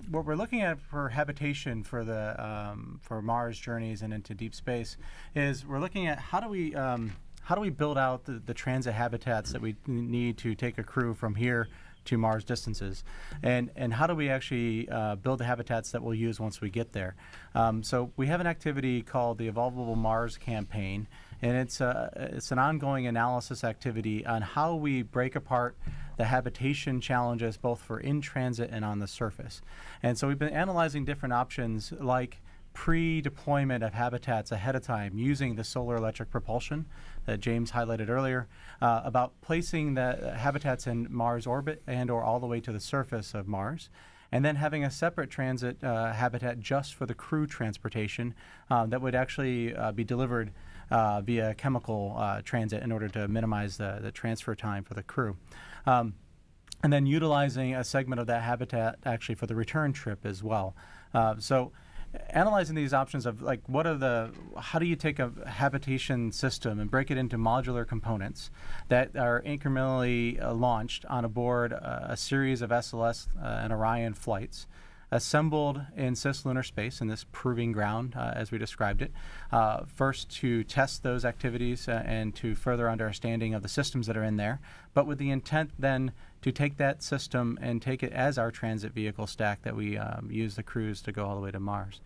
What we're looking at for habitation for the for Mars journeys and into deep space is we're looking at how do we build out the transit habitats that we need to take a crew from here to Mars distances, and how do we actually build the habitats that we'll use once we get there. So we have an activity called the Evolvable Mars Campaign, and it's an ongoing analysis activity on how we break apart the habitation challenges both for in transit and on the surface. And so we've been analyzing different options like pre-deployment of habitats ahead of time using the solar electric propulsion that James highlighted earlier, about placing the habitats in Mars orbit and or all the way to the surface of Mars, and then having a separate transit habitat just for the crew transportation that would actually be delivered via chemical transit in order to minimize the transfer time for the crew. And then utilizing a segment of that habitat actually for the return trip as well. So analyzing these options of like how do you take a habitation system and break it into modular components that are incrementally launched on aboard a series of SLS and Orion flights, assembled in cislunar space in this proving ground, as we described it, first to test those activities and to further understanding of the systems that are in there, but with the intent then to take that system and take it as our transit vehicle stack that we use the crews to go all the way to Mars.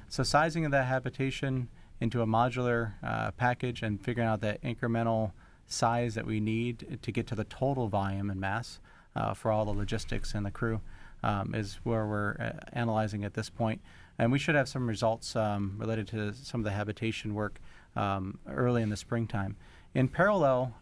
So sizing of that habitation into a modular package and figuring out that incremental size that we need to get to the total volume and mass for all the logistics and the crew is where we're analyzing at this point. And we should have some results related to some of the habitation work early in the springtime. In parallel,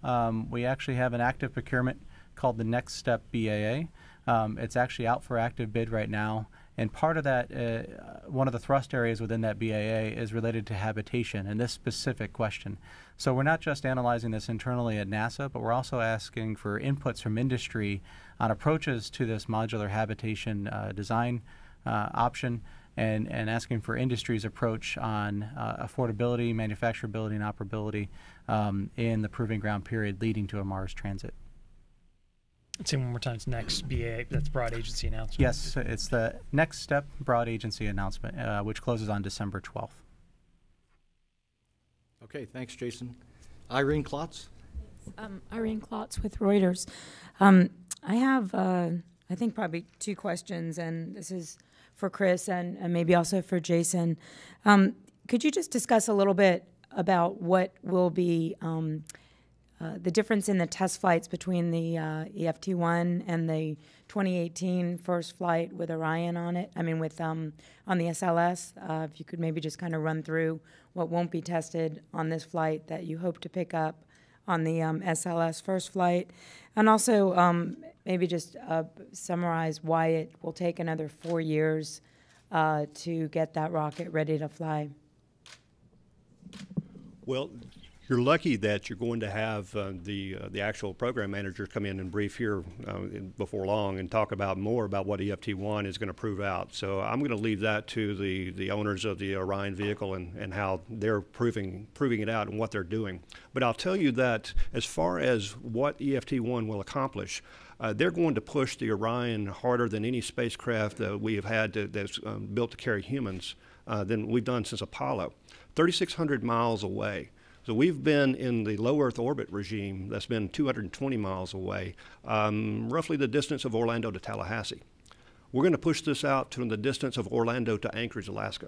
we actually have an active procurement called the Next Step BAA. It's actually out for active bid right now. And part of that, one of the thrust areas within that BAA is related to habitation and this specific question. So we're not just analyzing this internally at NASA, but we're also asking for inputs from industry on approaches to this modular habitation design option, and asking for industry's approach on affordability, manufacturability, and operability in the proving ground period leading to a Mars transit.
Let's say one more time. It's next BA. That's broad agency announcement.
Yes, it's the Next Step broad agency announcement, which closes on December 12th.
Okay, thanks, Jason. Irene Klotz.
Irene Klotz with Reuters. I have, I think, probably two questions, and this is for Chris and maybe also for Jason. Could you just discuss a little bit about what will be the difference in the test flights between the EFT-1 and the 2018 first flight with Orion on it? I mean, with on the SLS. If you could maybe just kind of run through what won't be tested on this flight that you hope to pick up on the SLS first flight, and also maybe just summarize why it will take another 4 years to get that rocket ready to fly.
Well, you're lucky that you're going to have the actual program managers come in and brief here before long and talk about more about what EFT-1 is going to prove out. So I'm going to leave that to the owners of the Orion vehicle and how they're proving it out and what they're doing. But I'll tell you that as far as what EFT-1 will accomplish, they're going to push the Orion harder than any spacecraft that we have had that's built to carry humans than we've done since Apollo. 3,600 miles away. So we've been in the low Earth orbit regime that's been 220 miles away, roughly the distance of Orlando to Tallahassee. We're going to push this out to the distance of Orlando to Anchorage, Alaska.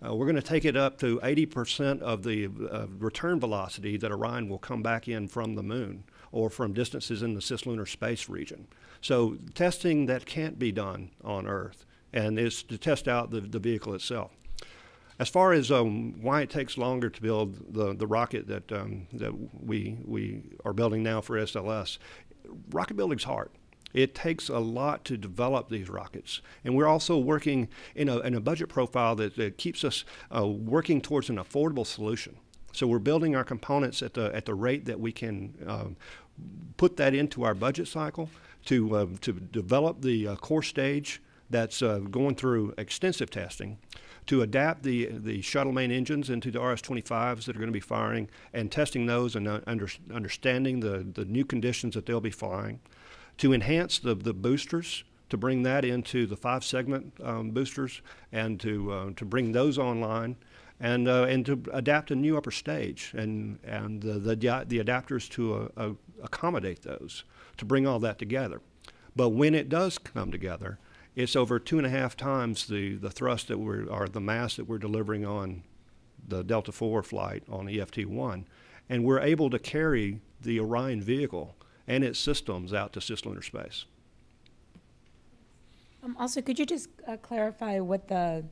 We're going to take it up to 80% of the return velocity that Orion will come back in from the moon or from distances in the cislunar space region. So testing that can't be done on Earth, and is to test out the vehicle itself. As far as why it takes longer to build the rocket that we are building now for SLS, rocket building's hard. It takes a lot to develop these rockets, and we're also working in a budget profile that keeps us working towards an affordable solution. So we're building our components at the rate that we can put that into our budget cycle to develop the core stage that's going through extensive testing, to adapt the shuttle main engines into the RS-25s that are going to be firing and testing those and understanding the new conditions that they'll be flying, to enhance the boosters, to bring that into the 5-segment boosters and to bring those online, and to adapt a new upper stage and the adapters to accommodate those, to bring all that together. But when it does come together, it's over 2.5 times the thrust that or the mass that we're delivering on the Delta IV flight on EFT-1, and we're able to carry the Orion vehicle and its systems out to cislunar space.
Also, could you just clarify what the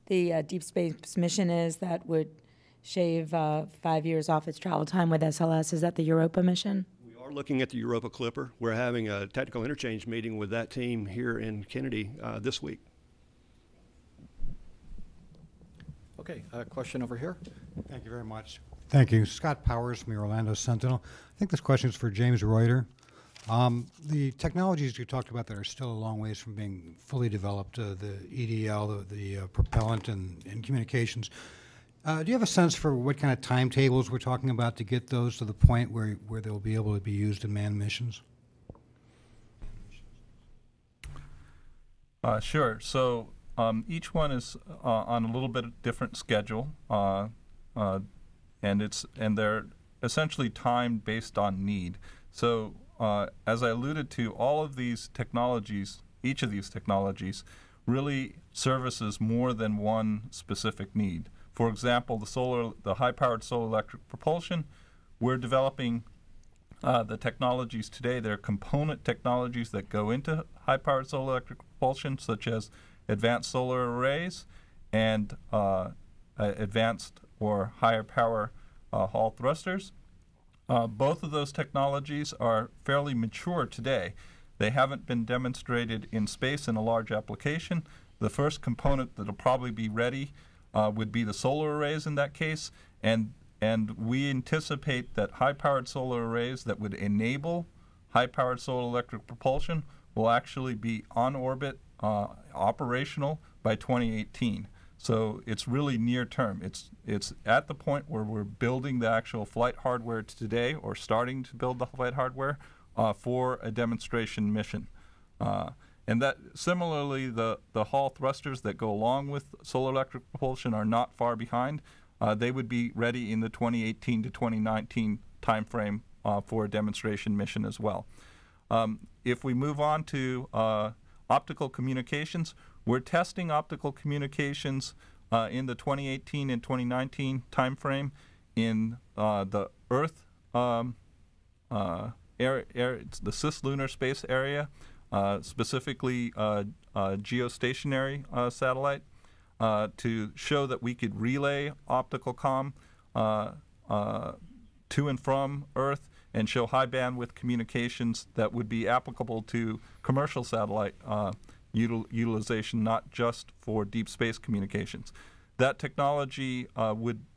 deep space mission is that would shave 5 years off its travel time with SLS? Is that the Europa mission?
We are looking at the Europa Clipper. We're having a technical interchange meeting with that team here in Kennedy this week.
Okay, a question over here.
Thank you very much. Thank you. Scott Powers from the Orlando Sentinel. I think this question is for James Reuter. The technologies you talked about that are still a long ways from being fully developed, the EDL, the propellant and communications. Do you have a sense for what kind of timetables we're talking about to get those to the point where they'll be able to be used in manned missions?
Sure. So each one is on a little bit different schedule, and they're essentially timed based on need. So as I alluded to, all of these technologies, each of these technologies, really services more than one specific need. For example, the high-powered solar electric propulsion, we're developing The technologies today, there are component technologies that go into high-powered solar electric propulsion, such as advanced solar arrays and advanced or higher power Hall thrusters. Both of those technologies are fairly mature today. They haven't been demonstrated in space in a large application. The first component that will probably be ready would be the solar arrays in that case, and we anticipate that high-powered solar arrays that would enable high-powered solar electric propulsion will actually be on orbit, operational by 2018. So it's really near term. It's at the point where we're building the actual flight hardware today, or starting to build the flight hardware for a demonstration mission. And that similarly, the Hall thrusters that go along with solar electric propulsion are not far behind. They would be ready in the 2018 to 2019 timeframe for a demonstration mission as well. If we move on to optical communications, we're testing optical communications in the 2018 and 2019 timeframe in the Earth area, the cislunar space area, specifically geostationary satellite, to show that we could relay optical comm to and from Earth and show high bandwidth communications that would be applicable to commercial satellite utilization, not just for deep space communications. That technology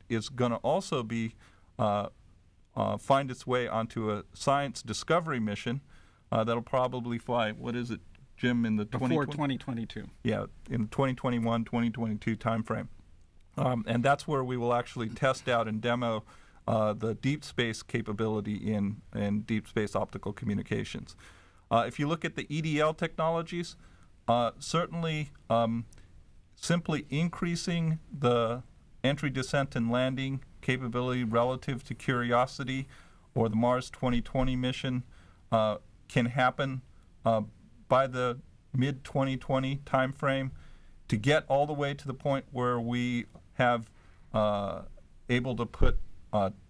is going to also be find its way onto a science discovery mission that'll probably fly, what is it, Jim, in the
before 2022.
Yeah, in the 2021, 2022 timeframe. And that's where we will actually test out and demo the deep space capability in deep space optical communications. If you look at the EDL technologies, certainly simply increasing the entry, descent, and landing capability relative to Curiosity or the Mars 2020 mission can happen by the mid-2020 timeframe to get all the way to the point where we have able to put,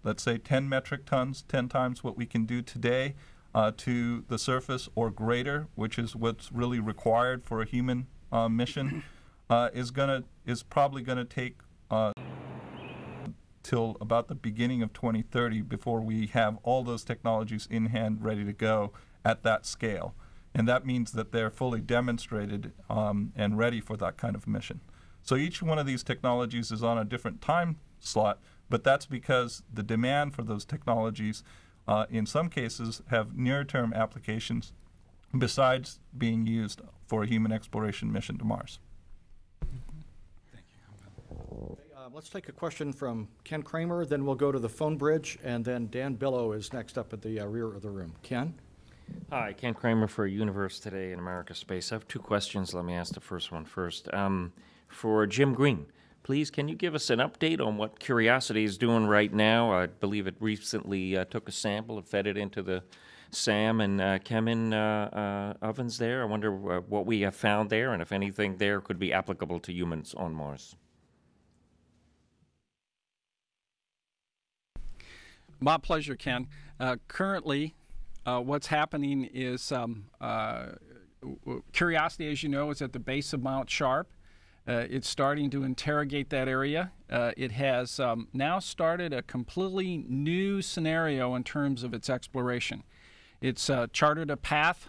let's say, 10 metric tons, 10 times what we can do today, to the surface or greater, which is what's really required for a human mission, is probably going to take till about the beginning of 2030 before we have all those technologies in hand, ready to go at that scale. And that means that they're fully demonstrated and ready for that kind of mission. So each one of these technologies is on a different time slot, but that's because the demand for those technologies in some cases have near-term applications besides being used for a human exploration mission to Mars.
Thank you. Let's take a question from Ken Kramer, then we'll go to the phone bridge, and then Dan Billow is next up at the rear of the room. Ken?
Hi, Ken Kramer for Universe Today and America Space. I have two questions. Let me ask the first one first. For Jim Green, please, can you give us an update on what Curiosity is doing right now? I believe it recently took a sample and fed it into the SAM and Chemin ovens there. I wonder what we have found there and if anything there could be applicable to humans on Mars.
My pleasure, Ken. Currently, what's happening is Curiosity, as you know, is at the base of Mount Sharp. It's starting to interrogate that area. It has now started a completely new scenario in terms of its exploration. It's charted a path,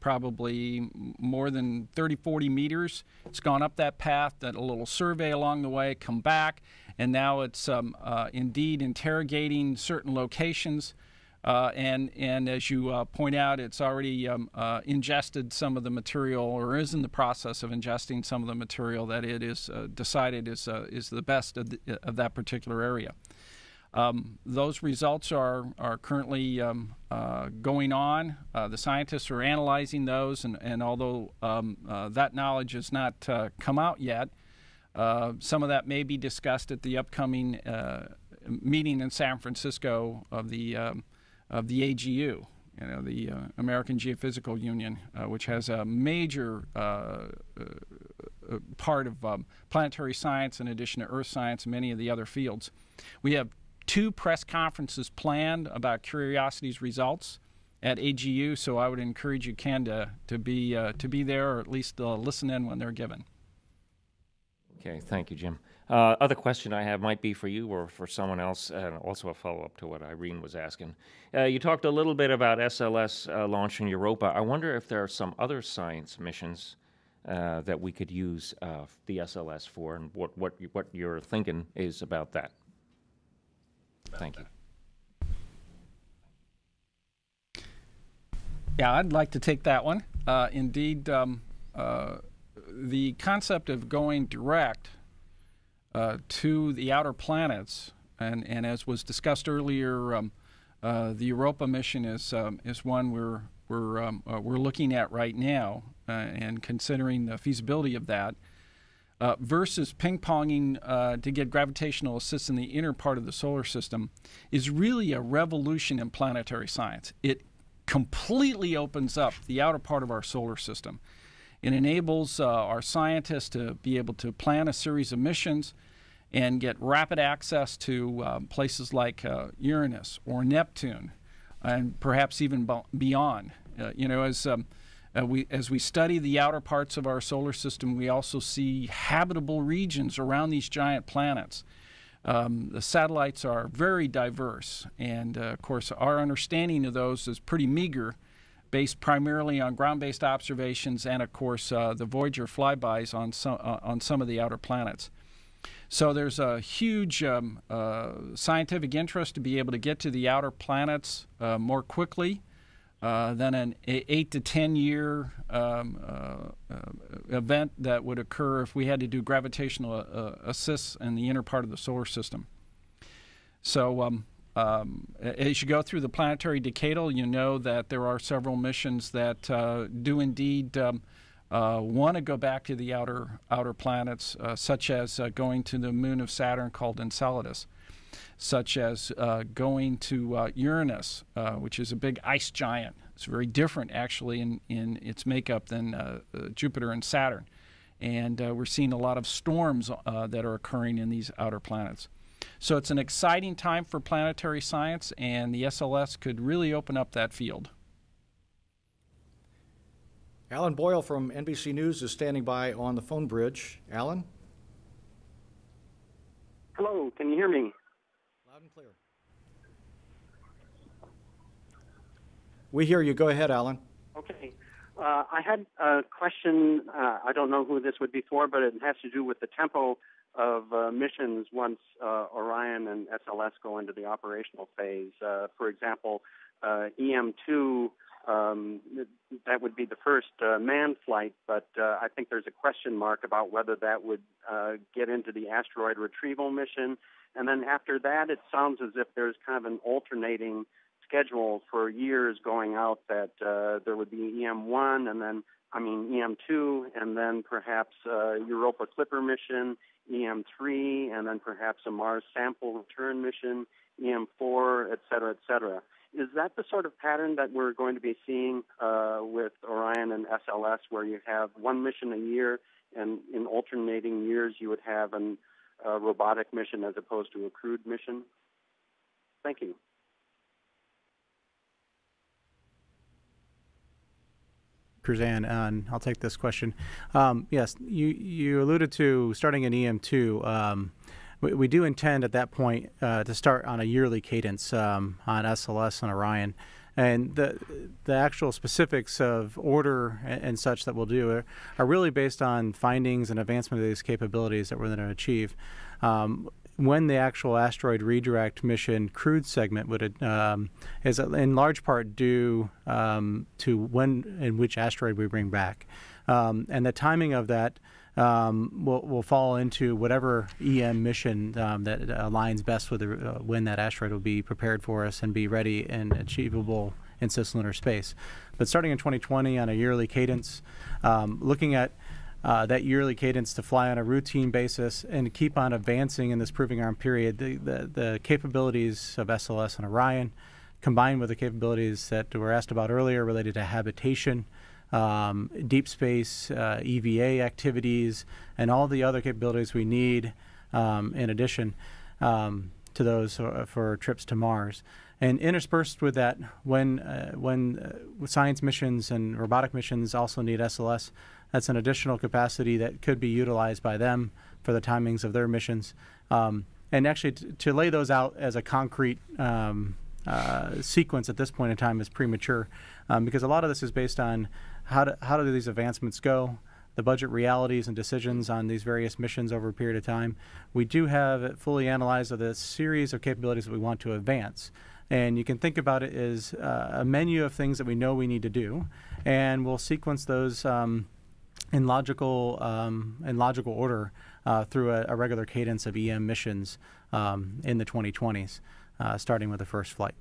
probably more than 30, 40 meters. It's gone up that path, done a little survey along the way, come back, and now it's indeed interrogating certain locations. And as you point out, it's already ingested some of the material, or is in the process of ingesting some of the material that it is decided is the best of that particular area. Those results are currently going on. The scientists are analyzing those, and although that knowledge has not come out yet, some of that may be discussed at the upcoming meeting in San Francisco of the AGU, the American Geophysical Union, which has a major part of planetary science in addition to Earth science and many of the other fields. We have 2 press conferences planned about Curiosity's results at AGU, so I would encourage you, Ken, to be there, or at least listen in when they're given.
Okay, thank you, Jim. Other question I have might be for you or for someone else, and also a follow-up to what Irene was asking. You talked a little bit about SLS launching Europa. I wonder if there are some other science missions that we could use the SLS for, and what your thinking is about that. Thank you.
Yeah, I'd like to take that one. Indeed, the concept of going direct to the outer planets, and as was discussed earlier, the Europa mission is one we're looking at right now and considering the feasibility of that, versus ping-ponging to get gravitational assist in the inner part of the solar system, is really a revolution in planetary science. It completely opens up the outer part of our solar system. It enables our scientists to be able to plan a series of missions and get rapid access to places like Uranus or Neptune, and perhaps even beyond. As we study the outer parts of our solar system, we also see habitable regions around these giant planets. The satellites are very diverse, and of course our understanding of those is pretty meager, based primarily on ground-based observations and of course the Voyager flybys on some of the outer planets. So there's a huge scientific interest to be able to get to the outer planets more quickly than an 8 to 10 year event that would occur if we had to do gravitational assists in the inner part of the solar system. So as you go through the planetary decadal, you know that there are several missions that do indeed want to go back to the outer planets, such as going to the moon of Saturn called Enceladus, such as going to Uranus, which is a big ice giant. It's very different, actually, in its makeup than Jupiter and Saturn. And we're seeing a lot of storms that are occurring in these outer planets. So it's an exciting time for planetary science, and the SLS could really open up that field.
Alan Boyle from NBC News is standing by on the phone bridge. Alan?
Hello, can you hear me?
Loud and clear. We hear you. Go ahead, Alan.
Okay. I had a question. I don't know who this would be for, but it has to do with the tempo of missions once Orion and SLS go into the operational phase. For example, EM2, that would be the first manned flight, but I think there's a question mark about whether that would get into the asteroid retrieval mission. And then after that, it sounds as if there's kind of an alternating schedule for years going out, that there would be EM1 and then, EM2, and then perhaps Europa Clipper mission, EM3, and then perhaps a Mars sample return mission, EM4, et cetera, et cetera. Is that the sort of pattern that we're going to be seeing with Orion and SLS, where you have one mission a year, and in alternating years you would have a robotic mission as opposed to a crewed mission? Thank you.
Kruzan, and I'll take this question. Yes, you alluded to starting in EM2. We do intend at that point to start on a yearly cadence on SLS and Orion. And the actual specifics of order and such that we'll do are really based on findings and advancement of these capabilities that we're going to achieve. When the actual asteroid redirect mission crewed segment would is in large part due to when and which asteroid we bring back. And the timing of that will fall into whatever EM mission that aligns best with when that asteroid will be prepared for us and be ready and achievable in cislunar space. But starting in 2020 on a yearly cadence, looking at that yearly cadence to fly on a routine basis and keep on advancing in this proving arm period, the capabilities of SLS and Orion, combined with the capabilities that were asked about earlier related to habitation, deep space, EVA activities, and all the other capabilities we need in addition to to those for trips to Mars. And interspersed with that, when science missions and robotic missions also need SLS, that's an additional capacity that could be utilized by them for the timings of their missions. And actually, to lay those out as a concrete sequence at this point in time is premature, because a lot of this is based on how do these advancements go, the budget realities and decisions on these various missions over a period of time. We do have it fully analyzed of the series of capabilities that we want to advance. And you can think about it as a menu of things that we know we need to do, and we'll sequence those in logical order through a regular cadence of EM missions in the 2020s, starting with the first flight.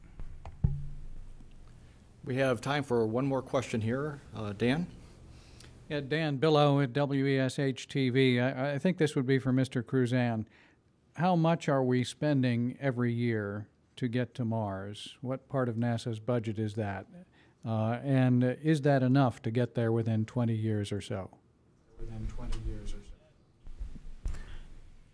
We have time for one more question here. Dan?
Yeah, Dan Billow at WESH-TV. I think this would be for Mr. Cruzan. How much are we spending every year to get to Mars? What part of NASA's budget is that? And is that enough to get there within 20 years or so?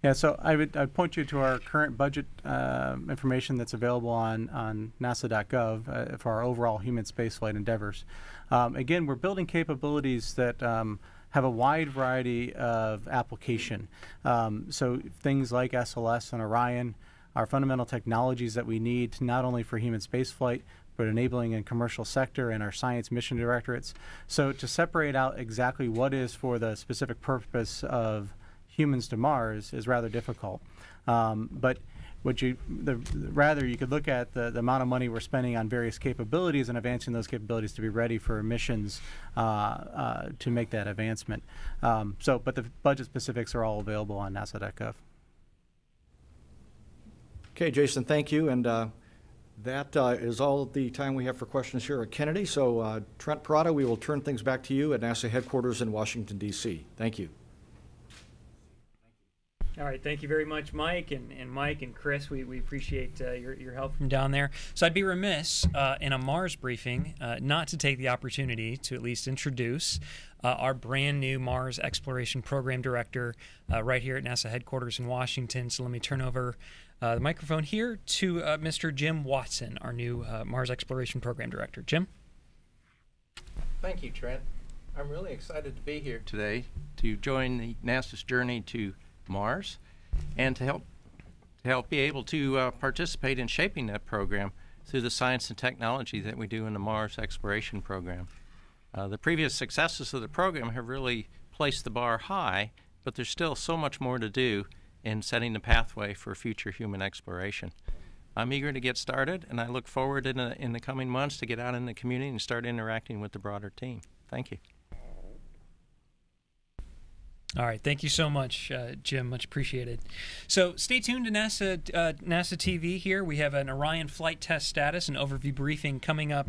Yeah, so I'd point you to our current budget information that's available on nasa.gov for our overall human spaceflight endeavors. Again, we're building capabilities that have a wide variety of application. So things like SLS and Orion are fundamental technologies that we need not only for human spaceflight, but enabling in commercial sector and our science mission directorates. So to separate out exactly what is for the specific purpose of humans to Mars is rather difficult. But rather you could look at the amount of money we're spending on various capabilities and advancing those capabilities to be ready for missions to make that advancement. But the budget specifics are all available on nasa.gov.
Okay, Jason, thank you. And that is all the time we have for questions here at Kennedy. So Trent Parada, we will turn things back to you at NASA headquarters in Washington, D.C. Thank you.
All right, thank you very much, Mike and Chris. We appreciate your help from down there. So I'd be remiss in a Mars briefing not to take the opportunity to at least introduce our brand new Mars Exploration Program Director right here at NASA headquarters in Washington. So let me turn over the microphone here to Mr. Jim Watson, our new Mars Exploration Program Director. Jim?
Thank you, Trent. I'm really excited to be here today to join NASA's journey to Mars and to help be able to participate in shaping that program through the science and technology that we do in the Mars Exploration Program. The previous successes of the program have really placed the bar high, but there's still so much more to do in setting the pathway for future human exploration. I'm eager to get started, and I look forward in the coming months to get out in the community and start interacting with the broader team. Thank you.
All right, thank you so much, Jim. Much appreciated. So stay tuned to NASA TV here. We have an Orion flight test status and overview briefing coming up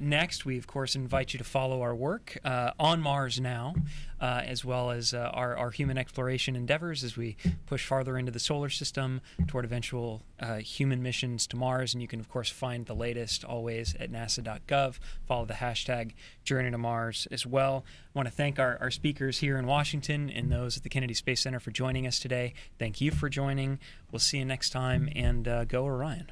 next. We, of course, invite you to follow our work on Mars now, as well as our human exploration endeavors as we push farther into the solar system toward eventual human missions to Mars. And you can, of course, find the latest always at nasa.gov. Follow the hashtag Journey to Mars as well. I want to thank our speakers here in Washington and those at the Kennedy Space Center for joining us today. Thank you for joining. We'll see you next time, and go Orion.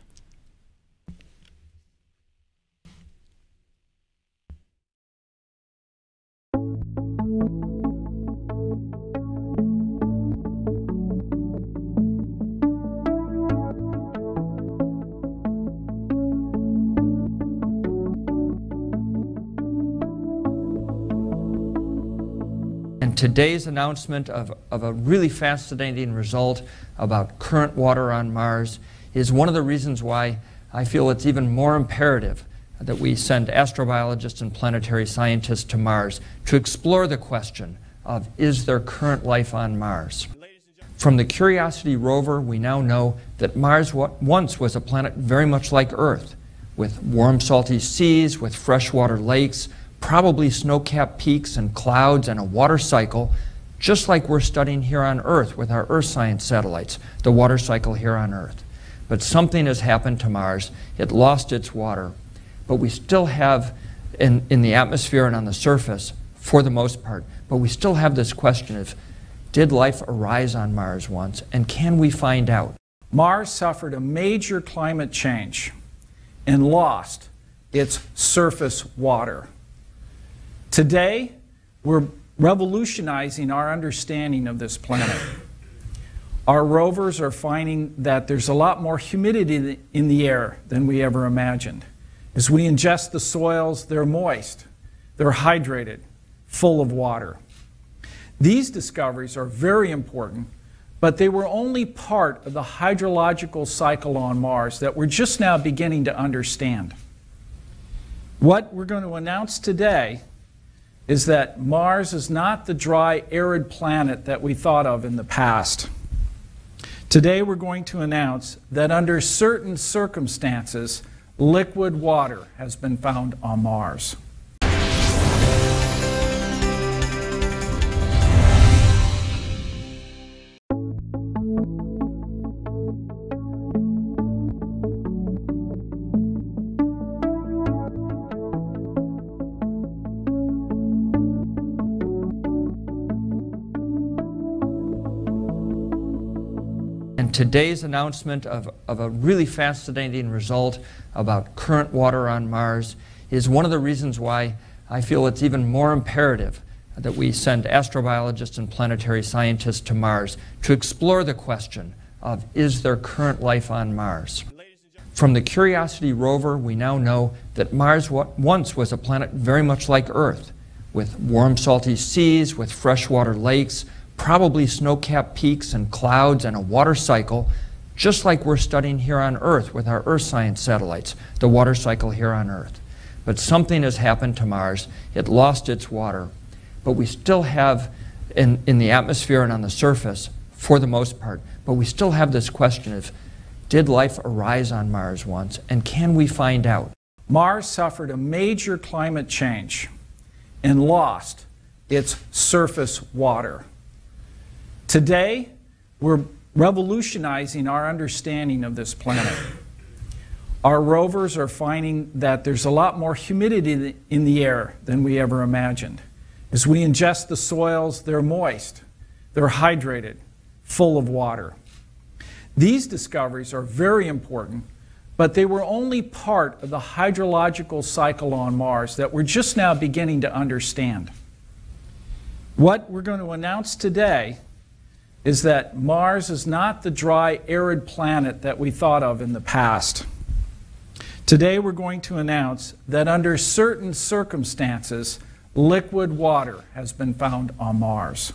Today's announcement of a really fascinating result about current water on Mars is one of the reasons why I feel it's even more imperative that we send astrobiologists and planetary scientists to Mars to explore the question of, is there current life on Mars? From the Curiosity rover, we now know that Mars once was a planet very much like Earth, with warm, salty seas, with freshwater lakes, probably snow-capped peaks and clouds and a water cycle, just like we're studying here on Earth with our Earth science satellites, the water cycle here on Earth. But something has happened to Mars. It lost its water. But we still have, in the atmosphere and on the surface, for the most part, but we still have this question of, did life arise on Mars once, and can we find out?
Mars suffered a major climate change and lost its surface water. Today, we're revolutionizing our understanding of this planet. Our rovers are finding that there's a lot more humidity in the air than we ever imagined. As we ingest the soils, they're moist, they're hydrated, full of water. These discoveries are very important, but they were only part of the hydrological cycle on Mars that we're just now beginning to understand. What we're going to announce today is that Mars is not the dry, arid planet that we thought of in the past. Today we're going to announce that under certain circumstances, liquid water has been found on Mars.
Today's announcement of a really fascinating result about current water on Mars is one of the reasons why I feel it's even more imperative that we send astrobiologists and planetary scientists to Mars to explore the question of, is there current life on Mars? From the Curiosity rover, we now know that Mars once was a planet very much like Earth, with warm, salty seas, with freshwater lakes, probably snow-capped peaks and clouds and a water cycle, just like we're studying here on Earth with our Earth science satellites, the water cycle here on Earth. But something has happened to Mars. It lost its water, but we still have, in the atmosphere and on the surface, for the most part, but we still have this question of, did life arise on Mars once, and can we find out?
Mars suffered a major climate change and lost its surface water. Today, we're revolutionizing our understanding of this planet. Our rovers are finding that there's a lot more humidity in the air than we ever imagined. As we ingest the soils, they're moist, they're hydrated, full of water. These discoveries are very important, but they were only part of the hydrological cycle on Mars that we're just now beginning to understand. What we're going to announce today is that Mars is not the dry, arid planet that we thought of in the past. Today we're going to announce that under certain circumstances, liquid water has been found on Mars.